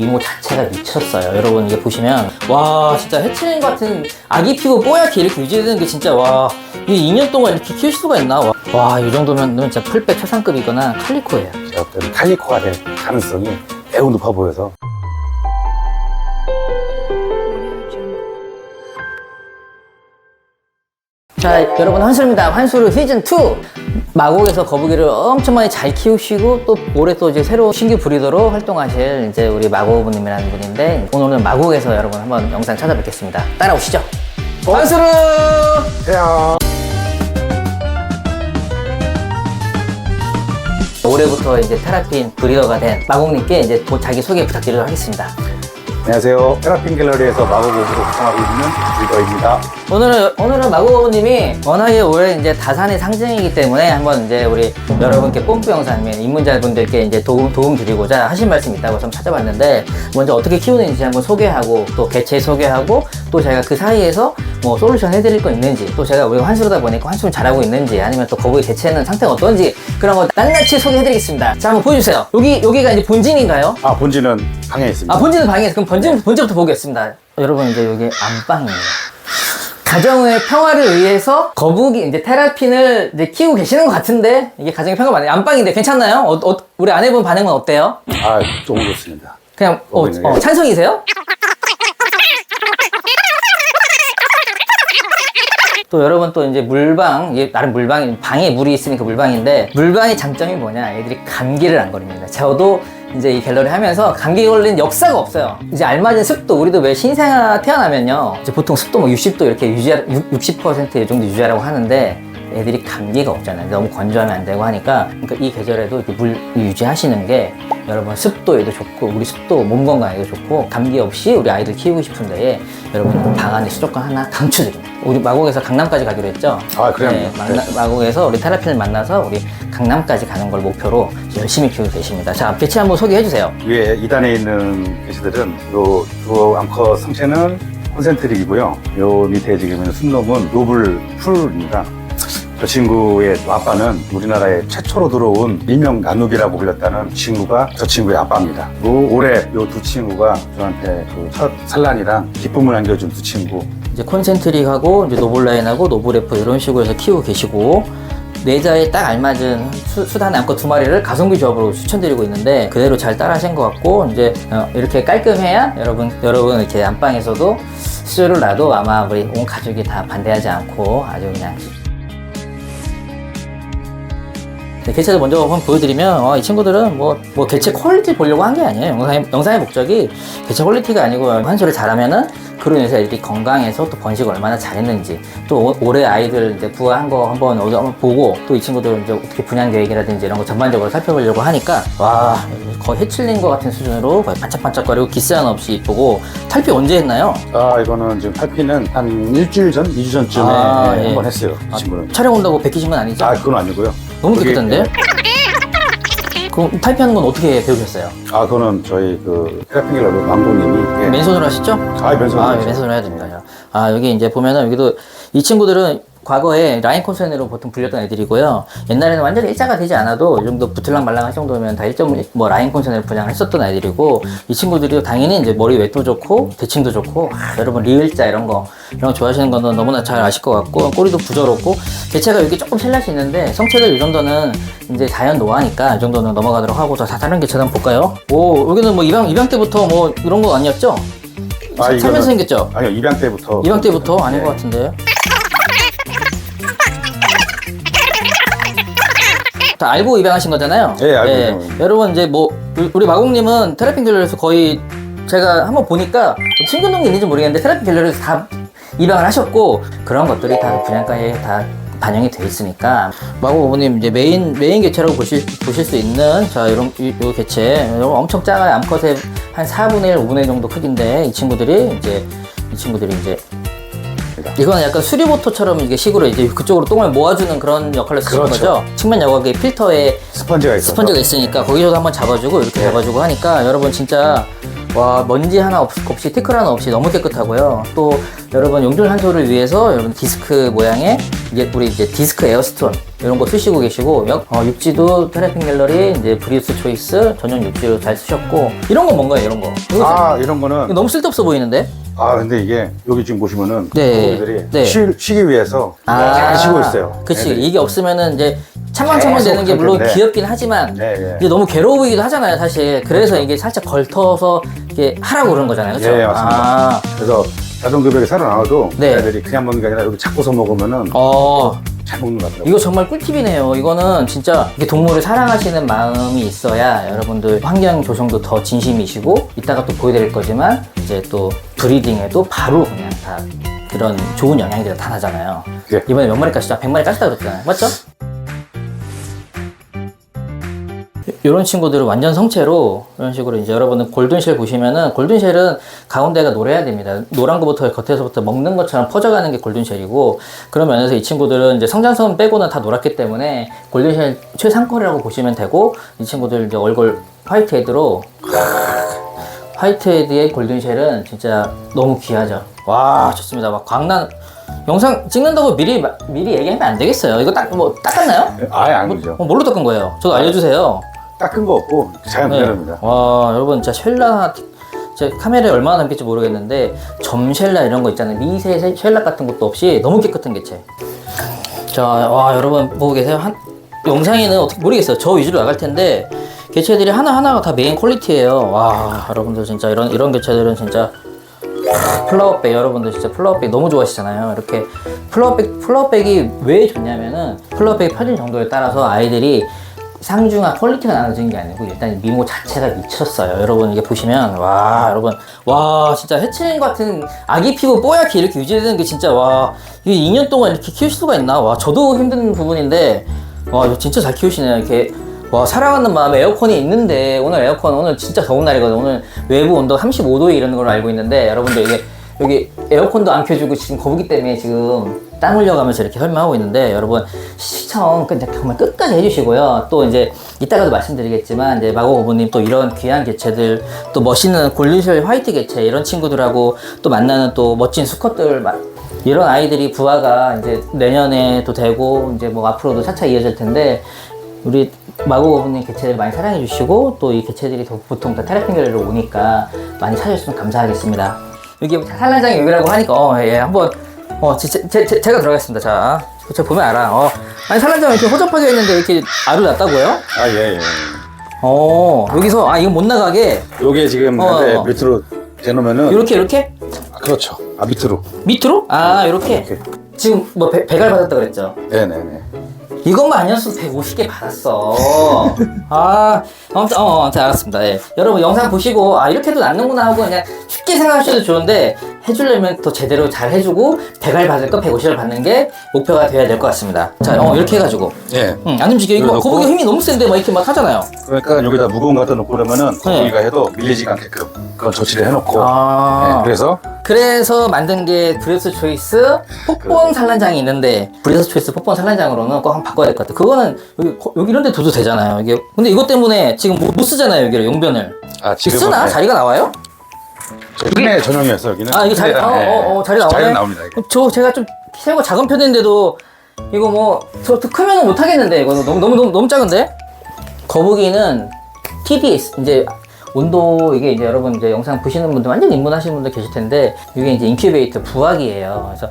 이모 자체가 미쳤어요. 여러분 이게 보시면 와 진짜 해치링 같은 아기 피부 뽀얗게 이렇게 유지되는 게 진짜 와 이 2년 동안 이렇게 키울 수가 있나? 와 이 정도면 진짜 풀백 최상급이거나 칼리코예요. 제가 볼 때는 칼리코가 될 가능성이 매우 높아 보여서. 자 여러분 환수입니다. 환수를 시즌2 마곡에서 거북이를 엄청 많이 잘 키우시고 또 올해 또 이제 새로 신규 브리더로 활동하실 이제 우리 마고부님이라는 분인데 오늘은 마곡에서 여러분 한번 영상 찾아뵙겠습니다. 따라오시죠. 환수를 안녕. 올해부터 이제 테라핀 브리더가 된 마곡님께 이제 자기 소개 부탁드리도록 하겠습니다. 안녕하세요. 테라핀 갤러리에서 마법으로 구성하고 있는 빌더입니다. 오늘은 마고님이 워낙에 올해 이제 다산의 상징이기 때문에 한번 이제 우리 여러분께 뽐뿌 영상이면 입문자분들께 이제 도움 드리고자 하신 말씀이 있다고 좀 찾아봤는데 먼저 어떻게 키우는지 한번 소개하고 또 개체 소개하고 또 제가 그 사이에서 뭐 솔루션 해드릴 거 있는지 또 제가 우리가 환수로다 보니까 환수는 잘하고 있는지 아니면 또 거북이 개체는 상태가 어떤지 그런 거 낱낱이 소개해드리겠습니다. 자 한번 보여주세요. 여기가 이제 본진인가요? 아, 본진은 방에 있습니다. 아 본진은 방에 그럼 본진부터 보겠습니다. 여러분 이제 여기 안방이에요. 가정의 평화를 위해서 거북이 이제 테라핀을 이제 키우고 계시는 것 같은데 이게 가정의 평화 맞나요? 안방인데 괜찮나요? 우리 아내분 반응은 어때요? 아, 조금 좋습니다. 그냥 찬성이세요? 또 여러분 또 이제 물방, 이게 나름 물방이 방에 물이 있으니까 물방인데 물방의 장점이 뭐냐? 애들이 감기를 안 걸립니다. 저도 이제 이 갤러리 하면서 감기 걸린 역사가 없어요. 이제 알맞은 습도, 우리도 왜 신생아 태어나면요 이제 보통 습도 뭐 60도 이렇게 60% 이 정도 유지하라고 하는데 애들이 감기가 없잖아요. 너무 건조하면 안 되고 하니까. 그러니까 이 계절에도 이렇게 물 유지하시는 게 여러분 습도에도 좋고 우리 습도 몸 건강에도 좋고 감기 없이 우리 아이들 키우고 싶은 데에 여러분 방 안에 수족관 하나 강추드립니다. 우리 마곡에서 강남까지 가기로 했죠? 아, 그래요? 네, 마곡에서 우리 테라핀을 만나서 우리 강남까지 가는 걸 목표로 열심히 키우고 계십니다. 자, 개체 한번 소개해 주세요. 위에 2단에 있는 개체들은 요 두 암컷 성체는 콘센트릭이고요. 요 밑에 지금 있는 순놈은 노블 풀입니다. 저 친구의 아빠는 우리나라에 최초로 들어온 일명 나누비라고 불렸다는 친구가 저 친구의 아빠입니다. 올해 요 두 친구가 저한테 그 첫 산란이랑 기쁨을 안겨준 두 친구. 이제 콘센트릭하고 이제 노블라인하고 노블레프 이런 식으로 해서 키우고 계시고 내자에 딱 알맞은 수단 암컷 2마리를 가성비 조합으로 추천드리고 있는데 그대로 잘 따라하신 것 같고 이제 이렇게 깔끔해야 여러분 이렇게 안방에서도 수조를 놔도 아마 우리 온 가족이 다 반대하지 않고 아주 그냥 개체를 먼저 한번 보여드리면 이 친구들은 뭐 개체 퀄리티 보려고 한 게 아니에요. 영상의 목적이 개체 퀄리티가 아니고 환수를 잘하면은 그로 인해서 애들이 건강해서 또 번식을 얼마나 잘했는지 또 올해 아이들 이제 부화한 거 한번 보고 또 이 친구들 이제 어떻게 분양 계획이라든지 이런 거 전반적으로 살펴보려고 하니까 와 거의 해칠린 것 같은 수준으로 거의 반짝반짝거리고 기스한 없이 이쁘고 탈피 언제 했나요? 아, 이거는 지금 탈피는 한 일주일 전, 2주 전쯤에 한번 했어요. 이 친구는. 촬영 온다고 베끼신 건 아니죠? 아, 그건 아니고요. 너무 깨끗한데? 그럼 탈피하는 건 어떻게 배우셨어요? 아, 그거는 저희 그 테라핀 갤러리 감독님이. 예. 맨손으로 하시죠? 아, 맨손으로. 맨손으로 해야 됩니다. 여기 이제 보면은 여기도 이 친구들은 과거에 라인 콘센으로 보통 불렸던 애들이고요. 옛날에는 완전히 일자가 되지 않아도 이 정도 부틀랑 말랑할 정도면 다 1점 뭐 라인 콘센으로 분양을 했었던 애들이고 이 친구들이 당연히 이제 머리 웨도 좋고 대칭도 좋고 여러분 리을자 이런 거 좋아하시는 거는 너무나 잘 아실 것 같고 꼬리도 부드럽고 개체가 여기 조금 셀날이 있는데 성체들 이 정도는 이제 자연 노화니까 이 정도는 넘어가도록 하고 다른 개체도 한번 볼까요? 오 여기는 뭐 입양 때부터 뭐 이런 거 아니었죠? 살면서 생겼죠? 아니요, 입양 때부터. 입양 때부터 아닌 것 같은데. 다 알고 입양하신 거잖아요. 네, 알고 입양. 여러분 이제 뭐 우리 마곡님은 테라핀 갤러리에서 거의 제가 한번 보니까 친근동이 있는지 모르겠는데 테라핀 갤러리에서 다 입양을 하셨고 그런 것들이 다 분양가에 다 반영이 돼 있으니까 마곡 어머님 이제 메인 개체라고 보실 수 있는 자 이런 요 개체 엄청 작아요. 암컷의 한 4분의 1, 5분의 1 정도 크기인데 이 친구들이 이제 이거는 약간 수리보토처럼 이게 식으로 이제 그쪽으로 똥을 모아주는 그런 역할을 쓰는 거죠. 측면 여과기 필터에 스펀지가 있으니까 거기서도 한번 잡아주고 이렇게 잡아주고 하니까 여러분 진짜 와 먼지 하나 없이 티끌 하나 없이 너무 깨끗하고요. 또 여러분 용줄 한소를 위해서 여러분 디스크 모양의 우리 이제 디스크 에어스톤 이런 거 쓰시고 계시고 육지도 테라핀 갤러리 이제 브리우스 초이스 전용 육지로 잘 쓰셨고 이런 건 뭔가요 이런 거? 이런 거는 이거 너무 쓸데없어 보이는데? 근데 이게 여기 지금 보시면은 네. 거북이들이 네. 쉬기 위해서 잘 쉬고 있어요. 그치. 애들이. 이게 없으면은 이제 차망차망 되는 게 물론 네. 귀엽긴 하지만 네. 이제 너무 괴로워 보이기도 하잖아요, 사실. 그래서 이게 살짝 걸터서 이게 하라고 그런 거잖아요, 그렇죠? 예, 맞습니다. 그래서 자동급여기 살아나와도 네. 애들이 그냥 먹는 게 아니라 여기 잡고서 먹으면은 잘 먹는 것 같더라고요. 이거 정말 꿀팁이네요. 이거는 진짜 이게 동물을 사랑하시는 마음이 있어야 여러분들 환경 조성도 더 진심이시고 이따가 또 보여드릴 거지만 이제 또 브리딩에도 바로 그냥 다 그런 좋은 영향들이 다 나잖아요. 예. 이번에 몇 마리 까시죠? 100마리 까시다 그랬잖아요. 맞죠? 이런 친구들은 완전 성체로 이런 식으로 이제 여러분은 골든쉘 보시면은 골든쉘은 가운데가 노래야 됩니다. 노란 거부터 겉에서부터 먹는 것처럼 퍼져가는 게 골든쉘이고 그런 면에서 이 친구들은 이제 성장성 빼고는 다 노랗기 때문에 골든쉘 최상권이라고 보시면 되고 이 친구들 이제 얼굴 화이트헤드로 화이트헤드의 골든쉘은 진짜 너무 귀하죠. 와 좋습니다. 막 광란 영상 찍는다고 미리 얘기하면 안 되겠어요. 이거 닦았나요? 아예 안 그죠. 뭘로 닦은 거예요? 저도 알려주세요. 닦은 거 없고 자연 그대로입니다. 와 여러분 진짜 쉘라 제 카메라에 얼마나 남길지 모르겠는데 점쉘라 이런 거 있잖아요. 미세 쉘라 같은 것도 없이 너무 깨끗한 개체. 자, 와 여러분 보고 계세요? 영상에는 어떻게 모르겠어요. 저 위주로 나갈 텐데 개체들이 하나하나가 다 메인 퀄리티예요. 와 여러분들 진짜 이런 개체들은 진짜 플라워백 여러분들 진짜 플라워백 너무 좋아하시잖아요. 이렇게 플라워백이 왜 좋냐면은 플라워백이 펴진 정도에 따라서 아이들이 상중하 퀄리티가 나눠지는 게 아니고 일단 미모 자체가 미쳤어요. 여러분 이게 보시면 와 여러분 와 진짜 해치링 같은 아기 피부 뽀얗게 이렇게 유지되는 게 진짜 와 이게 2년 동안 이렇게 키울 수가 있나? 와 저도 힘든 부분인데 와 이거 진짜 잘 키우시네요. 이렇게 와 사랑하는 마음에 에어컨이 있는데 오늘 진짜 더운 날이거든. 오늘 외부 온도 35도에 이르는 걸로 알고 있는데 여러분들 이게 여기 에어컨도 안 켜주고 지금 거북이 때문에 지금 땀 흘려가면서 이렇게 설명하고 있는데 여러분 시청 정말 끝까지 해주시고요. 또 이제 이따가도 말씀드리겠지만 이제 마고 어부님 또 이런 귀한 개체들 또 멋있는 골든쉘 화이트 개체 이런 친구들하고 또 만나는 또 멋진 수컷들 이런 아이들이 부화가 이제 내년에 또 되고 이제 뭐 앞으로도 차차 이어질 텐데 우리 마고 어부님 개체들 많이 사랑해 주시고 또 이 개체들이 보통 다 테라핀 갤러리로 오니까 많이 찾아주시면 감사하겠습니다. 여기 산란장이 여기라고 하니까 예 한번 제가 들어가겠습니다. 자, 제가 보면 알아. 아니 산란장 이렇게 허접하게 했는데 이렇게 알을 놨다고요? 예. 여기서 이거 못 나가게. 요게 지금 현재 밑으로 재놓으면은 이렇게? 그렇죠. 밑으로. 밑으로? 이렇게. 지금 뭐 배갈 받았다 그랬죠? 네네네. 이것만 아니었어도 150개 받았어. 아무튼 알았습니다. 예. 여러분 영상 보시고 이렇게도 낫는구나 하고 그냥 쉽게 생각하셔도 좋은데 해주려면 더 제대로 잘 해주고 100알 받을 거 150알 받는 게 목표가 돼야 될 것 같습니다. 자, 이렇게 해가지고. 예. 안 움직여. 이거 거북이 힘이 너무 센데 막 이렇게 막 하잖아요. 그러니까 여기다 무거운 거 갖다 놓고 그러면은 거북이가 해도 밀리지가 않게끔 그건 조치를 해놓고. 그래서 만든 게 브리우스 초이스 폭본 산란장이 있는데 브리우스 초이스 폭본 산란장으로는 꼭 한번 바꿔야 될 것 같아요. 그거는 여기 이런 데 둬도 되잖아요. 이게 근데 이것 때문에 지금 못 쓰잖아요. 여기를 용변을. 지금 쓰나? 자리가 나와요? 큰애 전용이었어 여기는. 이게 자리 나와요? 자리는 나옵니다. 이게. 제가 좀 체구가 작은 편인데도 이거 뭐 저 크면은 못 하겠는데 이거 너무 작은데? 거북이는 TDS 이제 온도 이게 이제 여러분 이제 영상 보시는 분들 완전 입문하시는 분들 계실 텐데 이게 이제 인큐베이터 부화기예요. 그래서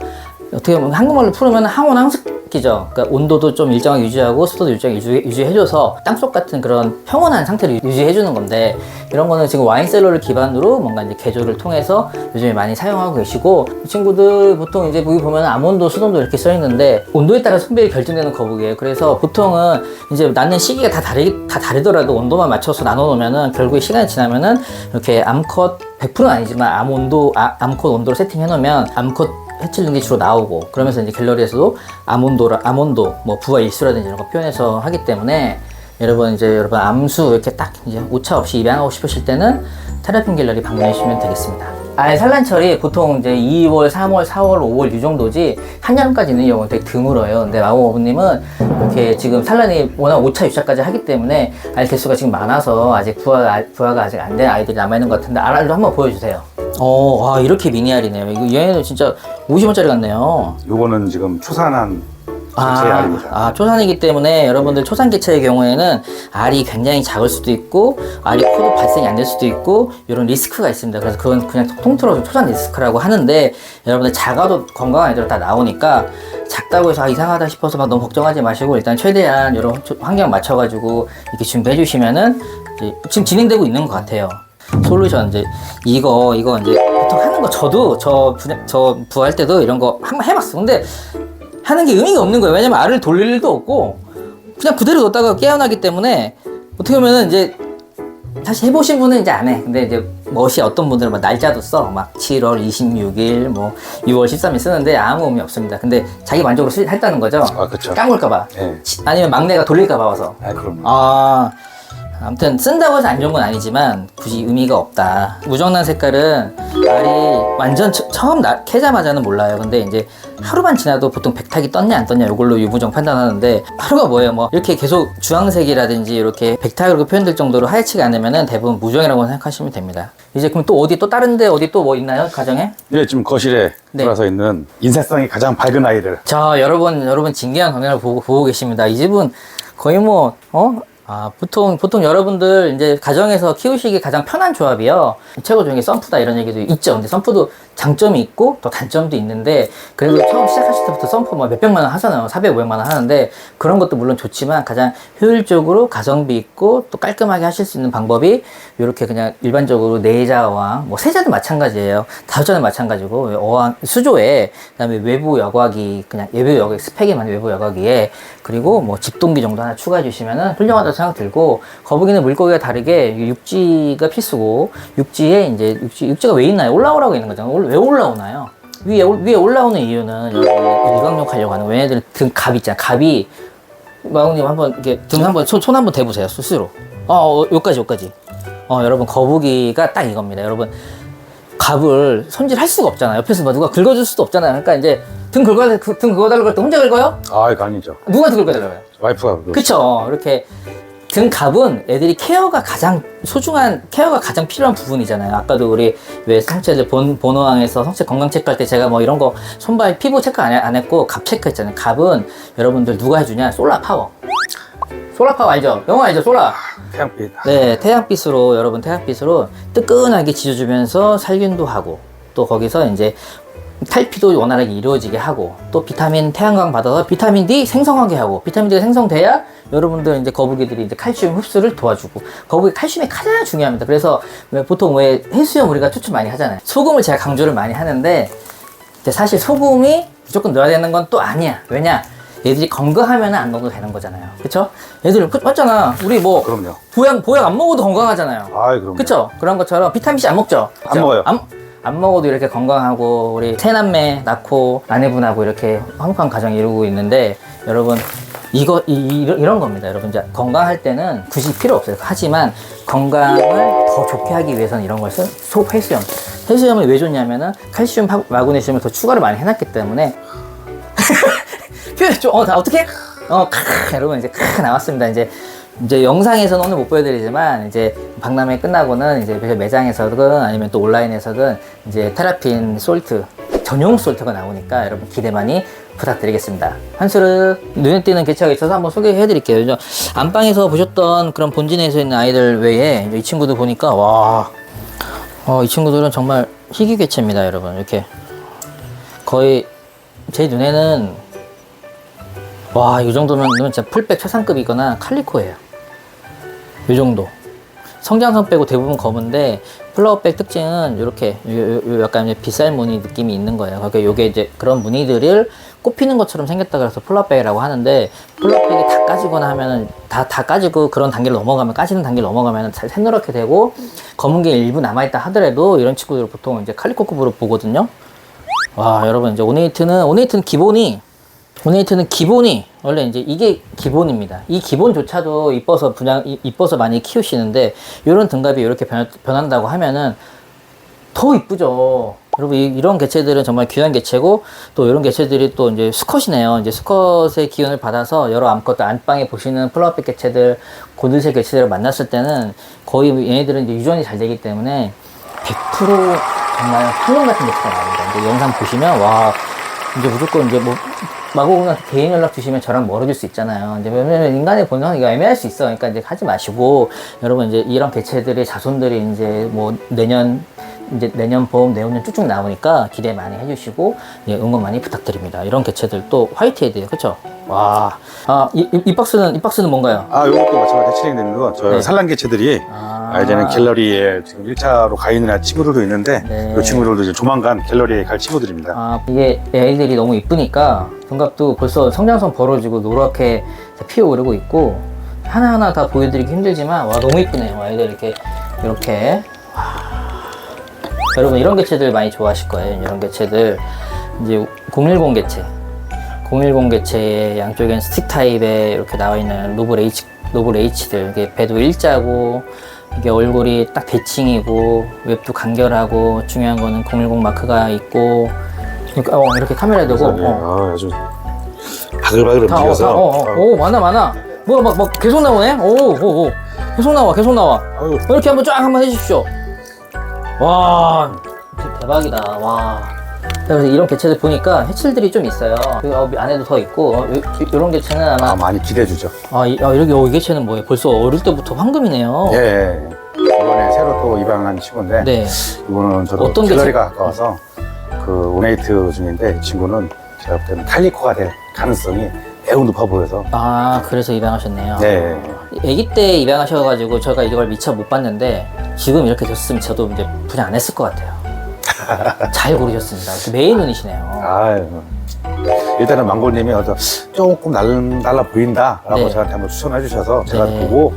어떻게 보면 한국말로 풀으면 항온 항습기죠. 그러니까 온도도 좀 일정하게 유지하고 습도도 일정하게 유지해줘서 땅속 같은 그런 평온한 상태를 유지해주는 건데 이런 거는 지금 와인셀러를 기반으로 뭔가 이제 개조를 통해서 요즘에 많이 사용하고 계시고 이 친구들 보통 이제 여기 보면 암온도, 수온도 이렇게 써 있는데 온도에 따라 성별이 결정되는 거북이에요. 그래서 보통은 이제 낳는 시기가 다 다르더라도 온도만 맞춰서 나눠놓으면은 결국에 시간이 지나면은 이렇게 암컷 100%는 아니지만 암컷 온도로 세팅해 놓으면 암컷 해칠 능이 주로 나오고 그러면서 이제 갤러리에서도 암온도 뭐 부화 일수라든지 이런 거 표현해서 하기 때문에 여러분 암수 이렇게 딱 이제 오차 없이 입양하고 싶으실 때는 테라핀 갤러리 방문해 주시면 되겠습니다. 산란철이 보통 이제 2월, 3월, 4월, 5월 이 정도지 한여름까지 있는 경우는 되게 드물어요. 근데 마고 어부님은 이렇게 지금 산란이 워낙 5차, 6차까지 하기 때문에 알 개수가 지금 많아서 아직 부화가 아직 안 된 아이들이 남아있는 것 같은데 알도 한번 보여주세요. 이렇게 미니알이네요. 얘네도 진짜 50원짜리 같네요. 요거는 지금 초산한 제 알입니다. 초산이기 때문에 여러분들 초산 개체의 경우에는 알이 굉장히 작을 수도 있고 알이 커도 발생이 안 될 수도 있고 이런 리스크가 있습니다. 그래서 그건 그냥 통틀어서 초산 리스크라고 하는데 여러분들 작아도 건강한 애들 다 나오니까 작다고 해서 이상하다 싶어서 막 너무 걱정하지 마시고 일단 최대한 이런 환경 맞춰가지고 이렇게 준비해 주시면은 이제 지금 진행되고 있는 것 같아요. 솔루션 이제 이거 이제 보통 하는 거 저도 저 부할 때도 이런 거 한번 해봤어. 근데 하는 게 의미가 없는 거예요. 왜냐면 알을 돌릴 일도 없고 그냥 그대로 뒀다가 깨어나기 때문에 어떻게 보면은 이제 다시 해보신 분은 이제 안 해. 근데 이제 멋이 어떤 분들은 막 날짜도 써. 막 7월 26일, 뭐 6월 13일 쓰는데 아무 의미 없습니다. 근데 자기 만족으로 했다는 거죠. 그렇죠. 까먹을까봐. 네. 아니면 막내가 돌릴까봐 와서. 그럼. 아무튼 쓴다고 해서 안 좋은 건 아니지만 굳이 의미가 없다. 무정란 색깔은 알이 완전 처음 캐자마자는 몰라요. 근데 이제 하루만 지나도 보통 백탁이 떴냐 안 떴냐 이걸로 유무정 판단하는데 하루가 뭐예요? 뭐 이렇게 계속 주황색이라든지 이렇게 백탁으로 표현될 정도로 하얗지가 않으면은 대부분 무정이라고 생각하시면 됩니다. 이제 그럼 또 어디 또 다른데 어디 또 뭐 있나요? 가정에? 네, 지금 거실에 네. 들어서 있는 인쇄성이 가장 밝은 아이들. 자, 여러분 진기한 광경을 보고 계십니다. 이 집은 거의 뭐 보통 여러분들 이제 가정에서 키우시기 가장 편한 조합이요. 최고 중에 썬푸다 이런 얘기도 있죠. 근데 썬푸도 장점이 있고 또 단점도 있는데 그래도 처음 시작하실 때부터 썬푸 뭐 몇백만 원 하잖아요. 400, 500만 원 하는데 그런 것도 물론 좋지만 가장 효율적으로 가성비 있고 또 깔끔하게 하실 수 있는 방법이 이렇게 그냥 일반적으로 내자와 뭐 세자도 마찬가지예요. 다자도 마찬가지고 어항 수조에 그다음에 외부 여과기 그냥 외부 여과기 스펙이 많은 외부 여과기에 그리고 뭐 집동기 정도 하나 추가해 주시면은 훌륭하다고 생각 들고 거북이는 물고기가 다르게 육지가 필수고 육지에 이제 육지가 왜 있나요? 올라오라고 있는 거잖아요. 왜 올라오나요? 위에 올라오는 이유는 일광욕 하려고 하는 왜냐들 등 갑 있잖아. 갑이 마웅님 한번 이렇게 등 한번 손 한번 대보세요. 스스로. 요까지. 여러분 거북이가 딱 이겁니다. 여러분 갑을 손질할 수가 없잖아요. 옆에서 뭐 누가 긁어줄 수도 없잖아요. 그러니까 이제 등 긁어달라고 할 때 혼자 긁어요? 이거 아니죠. 누가 긁어달라고 해요? 와이프가. 그쵸. 이렇게 등갑은 애들이 케어가 가장 필요한 부분이잖아요. 아까도 우리 왜 성체들 본어항에서 성체 건강 체크할 때 제가 뭐 이런 거 손발 피부 체크 안 했고 갑 체크했잖아요. 갑은 여러분들 누가 해주냐? 솔라파워 알죠? 영어 알죠? 솔라. 태양빛. 네, 태양빛으로 뜨끈하게 지져주면서 살균도 하고 또 거기서 이제 탈피도 원활하게 이루어지게 하고 또 비타민 태양광 받아서 비타민 D 생성하게 하고 비타민 D가 생성돼야 여러분들 이제 거북이들이 이제 칼슘 흡수를 도와주고 거북이 칼슘이 가장 중요합니다. 그래서 보통 왜 해수욕 우리가 추천 많이 하잖아요. 소금을 제가 강조를 많이 하는데 사실 소금이 무조건 넣어야 되는 건 또 아니야. 왜냐? 얘들이 건강하면 안 먹어도 되는 거잖아요. 그쵸? 얘들 맞잖아. 우리 뭐 그럼요. 보약 안 먹어도 건강하잖아요. 그럼요. 그쵸? 그런 것처럼 비타민 C 안 먹죠? 그쵸? 안 먹어요. 안 먹어도 이렇게 건강하고 우리 새남매 낳고 아내분하고 이렇게 화목한 가정 이루고 있는데 여러분 이런 겁니다. 여러분 이제 건강할 때는 굳이 필요 없어요. 하지만 건강을 더 좋게 하기 위해서는 이런 걸 해수염을 왜 좋냐면은 칼슘, 마그네슘을 더 추가를 많이 해놨기 때문에 표현 좀 어떻게? 여러분 이제 나왔습니다. 이제 영상에서는 오늘 못 보여드리지만 이제 박람회 끝나고는 이제 매장에서든 아니면 또 온라인에서든 이제 테라핀 솔트 전용 솔트가 나오니까 여러분 기대 많이 부탁드리겠습니다. 한수르 눈에 띄는 개체가 있어서 한번 소개해 드릴게요. 안방에서 보셨던 그런 본진에서 있는 아이들 외에 이 친구들 보니까 이 친구들은 정말 희귀 개체입니다. 여러분 이렇게 거의 제 눈에는 이 정도면 진짜 풀백 최상급이거나 칼리코예요. 이 정도. 성장선 빼고 대부분 검은데 플라워백 특징은 이렇게 약간 빗살 무늬 느낌이 있는 거예요. 그러니까 요게 이제 그런 무늬들을 꼽히는 것처럼 생겼다 그래서 플라워백이라고 하는데 플라워백이 다 까지거나 하면은 다 까지고 그런 단계를 넘어가면 까지는 단계를 넘어가면 새노랗게 되고 검은 게 일부 남아있다 하더라도 이런 친구들을 보통 이제 칼리코급으로 보거든요. 여러분 이제 오네이트는 기본이 원래 이제 이게 기본입니다. 이 기본조차도 이뻐서 많이 키우시는데 이런 등갑이 이렇게 변한다고 하면은 더 이쁘죠. 여러분 이런 개체들은 정말 귀한 개체고 또 이런 개체들이 또 이제 수컷이네요. 이제 수컷의 기운을 받아서 여러 암컷 안방에 보시는 플라워백 개체들, 고들색 개체들을 만났을 때는 거의 얘네들은 이제 유전이 잘 되기 때문에 100% 정말 황금 같은 개체가 나옵니다. 이제 영상 보시면 이제 무조건 이제 뭐 마고분한테 개인 연락 주시면 저랑 멀어질 수 있잖아요. 이제 왜냐면 인간의 본성은 이거 애매할 수 있어. 그러니까 이제 하지 마시고, 여러분 이제 이런 개체들의 자손들이 이제 뭐 내년 봄, 내후년 쭉쭉 나오니까 기대 많이 해주시고, 예, 응원 많이 부탁드립니다. 이런 개체들 또 화이트헤드예요. 그쵸? 와. 아, 이 박스는 뭔가요? 아, 요것도 마찬가지로 해치링되는 거. 저 네. 산란 개체들이 이제는 갤러리에 지금 1차로 가 있는 친구들도 있는데, 네. 이 친구들도 이제 조만간 갤러리에 갈 친구들입니다. 아, 이게 애들이 너무 이쁘니까 등갑도 벌써 성장선 벌어지고 노랗게 피어오르고 있고, 하나하나 다 보여드리기 힘들지만, 와, 너무 이쁘네요. 애들 이렇게. 와. 여러분, 이런 개체들 많이 좋아하실 거예요. 이런 개체들. 이제 010 개체. 010 개체의 양쪽엔 스틱 타입에 이렇게 나와 있는 노블 H들. 이게 배도 일자고, 이게 얼굴이 딱 대칭이고, 웹도 간결하고, 중요한 거는 010 마크가 있고, 이렇게 카메라에 대고, 아주 바글바글 움직여서. 오, 많아. 뭐야, 막 계속 나오네? 오. 계속 나와. 아유. 이렇게 한번 해주십시오. 와, 대박이다. 와. 그래서 이런 개체들 보니까 해칠들이 좀 있어요. 안에도 더 있고, 이런 개체는 아마. 많이 기대해주죠. 이 개체는 뭐예요? 벌써 어릴 때부터 황금이네요. 예. 이번에 새로 또 입양한 친구인데, 네. 이거는 저도 어떤 갤러리가 가까워서 그 오네이트 중인데, 이 친구는 제가 볼 때는 칼리코가 될 가능성이 매우 높아 보여서. 아, 그래서 입양하셨네요. 네. 아기 때 입양하셔가지고 제가 이걸 미처 못 봤는데, 지금 이렇게 됐으면 저도 이제 분양 안 했을 것 같아요. 잘 고르셨습니다. 메인 눈이시네요. 아유. 일단은 망고님이 조금 달라 보인다라고 네. 저한테 한번 추천해 주셔서 제가 네. 보고,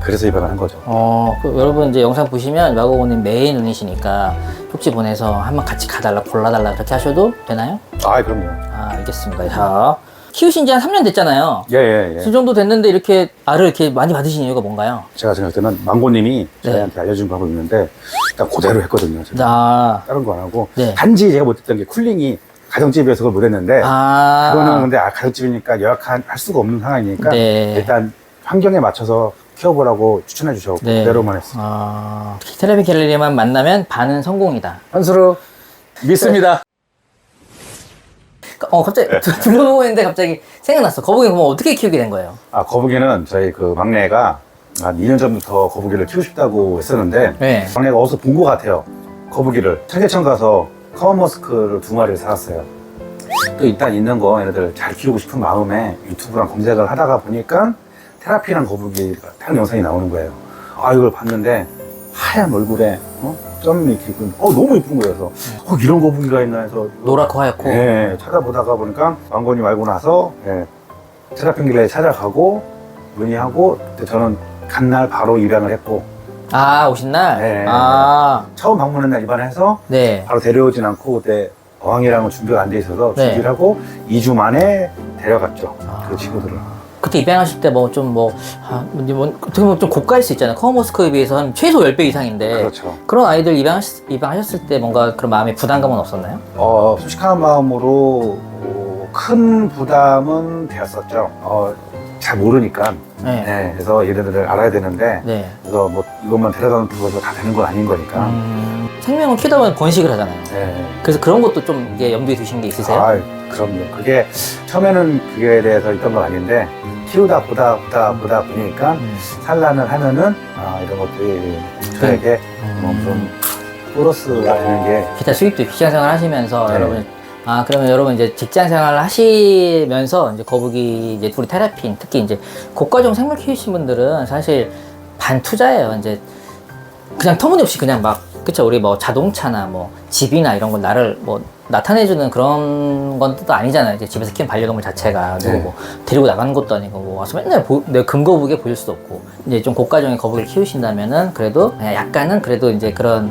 그래서 입양을 한 거죠. 여러분 이제 영상 보시면 마고고님 메인 눈이시니까 쪽지 보내서 한번 같이 골라달라 그렇게 하셔도 되나요? 그럼요. 알겠습니다. 자, 키우신 지 한 3년 됐잖아요. 예. 그 정도 됐는데 이렇게 알을 이렇게 많이 받으신 이유가 뭔가요? 제가 생각할 때는 망고님이 네. 저희한테 알려준 방법이 있는데, 일단 그대로 했거든요. 제가. 다른 거 안 하고. 네. 단지 제가 못했던 게 쿨링이 가정집에서 그걸 못했는데, 그거는 근데 가정집이니까 할 수가 없는 상황이니까, 네. 일단 환경에 맞춰서 키워보라고 추천해 주셔서 그대로만 했어요. 테레비 갤러리만 만나면 반은 성공이다. 한수로 믿습니다. 갑자기 둘러보고 있는데 갑자기 생각났어. 거북이 그럼 어떻게 키우게 된 거예요? 거북이는 저희 그 막내가 한 2년 전부터 거북이를 키우고 싶다고 했었는데, 네. 막내가 어디서 본 것 같아요. 거북이를. 청계천 가서 커먼머스크를 2마리를 사왔어요. 또 일단 있는 거 얘네들 잘 키우고 싶은 마음에 유튜브랑 검색을 하다가 보니까 테라피랑 거북이가 딱 영상이 나오는 거예요. 이걸 봤는데 하얀 얼굴에 점이 이렇게 있고 너무 이쁜 거여서 이런 거북이가 있나 해서 노랗고 하얗고. 찾아보다가 보니까 망고님 알고 나서 테라핑길에 찾아가고 문의하고, 그때 저는 간 날 바로 입양을 했고, 오신 날? 네. 처음 방문한 날 입양해서 네. 바로 데려오진 않고, 그때 어항이랑은 준비가 안 돼 있어서 네. 준비를 하고 2주 만에 데려갔죠. 그 친구들을. 그때 입양하실 때 어떻게 보면 좀 고가일 수 있잖아요. 커머스크에 비해서 한 최소 10배 이상인데. 그렇죠. 그런 아이들 입양하셨을 때 뭔가 그런 마음의 부담감은 없었나요? 솔직한 마음으로 큰 부담은 되었었죠. 잘 모르니까. 네. 그래서 얘네들을 알아야 되는데, 네. 그래서 이것만 데려다 놓고 다 되는 건 아닌 거니까. 생명을 키우다 보면 번식을 하잖아요. 네. 그래서 그런 것도 좀 이게 염두에 두신 게 있으세요? 그럼요. 그게 처음에는 그거에 대해서 있던 건 아닌데, 키우다 보다 보니까 산란을 하면은 이런 것들이 저에게 좀 플러스가 되는 게. 기타 수입도 직장생활 하시면서 네. 여러분 그러면 여러분 이제 직장생활 하시면서 이제 거북이 이제 우리 테라핀 특히 이제 고가종 생물 키우신 분들은 사실 반 투자예요. 이제 그냥 터무니없이 그냥 그쵸, 우리 자동차나 집이나 이런 걸 나를 나타내주는 그런 건 또 아니잖아요. 이제 집에서 키우는 반려동물 자체가 누구 데리고 나가는 것도 아니고 와서 맨날 내 금거북이 보일 수도 없고, 이제 좀 고가종의 거북이를 키우신다면은 그래도 약간은 그래도 이제 그런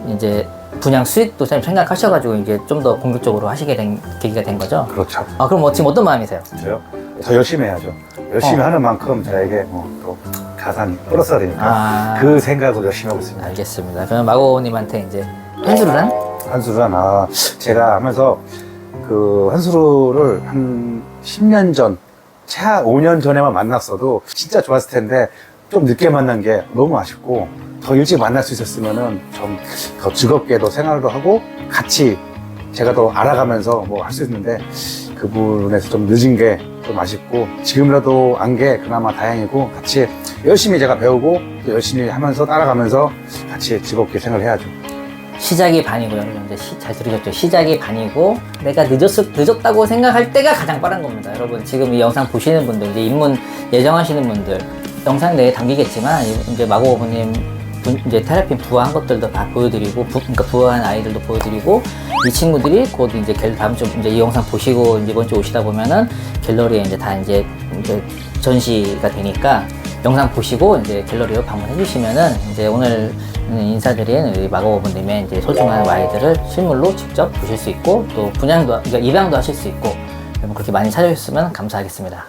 이제 분양 수익도 생각하셔가지고 이제 좀 더 공격적으로 하시게 된 계기가 된 거죠. 그렇죠. 그럼 지금 어떤 마음이세요? 저요? 더 열심히 해야죠. 열심히 하는 만큼 저에게 또 가산이 플러스가 되니까 그 생각으로 열심히 하고 있습니다. 알겠습니다. 그럼 마고님한테 이제 한수루란? 한수루란 제가 하면서 그 한수루를 한 10년 전, 최하 5년 전에만 만났어도 진짜 좋았을 텐데 좀 늦게 만난 게 너무 아쉽고, 더 일찍 만날 수 있었으면은 좀 더 즐겁게도 생활도 하고 같이 제가 더 알아가면서 할 수 있는데, 그 부분에서 좀 늦은 게 좀 아쉽고 지금이라도 안 게 그나마 다행이고 같이 열심히 제가 배우고 또 열심히 하면서 따라가면서 같이 즐겁게 생활해야죠. 시작이 반이고요. 여러분 이제 잘 들으셨죠? 시작이 반이고 내가 늦었다고 생각할 때가 가장 빠른 겁니다. 여러분 지금 이 영상 보시는 분들, 이제 입문 예정하시는 분들 영상 내에 담기겠지만 이제 마고부님 이제 테라핀 부화한 것들도 다 보여드리고 그러니까 부화한 아이들도 보여드리고 이 친구들이 곧 이제 다음 주 이제 이 영상 보시고 이제 이번 주 오시다 보면은 갤러리에 이제 다 이제 전시가 되니까 영상 보시고 이제 갤러리로 방문해 주시면은 이제 오늘 인사드린 우리 마고부님의 이제 소중한 아이들을 실물로 직접 보실 수 있고 또 분양도 그러니까 입양도 하실 수 있고 여러분 그렇게 많이 찾아주셨으면 감사하겠습니다.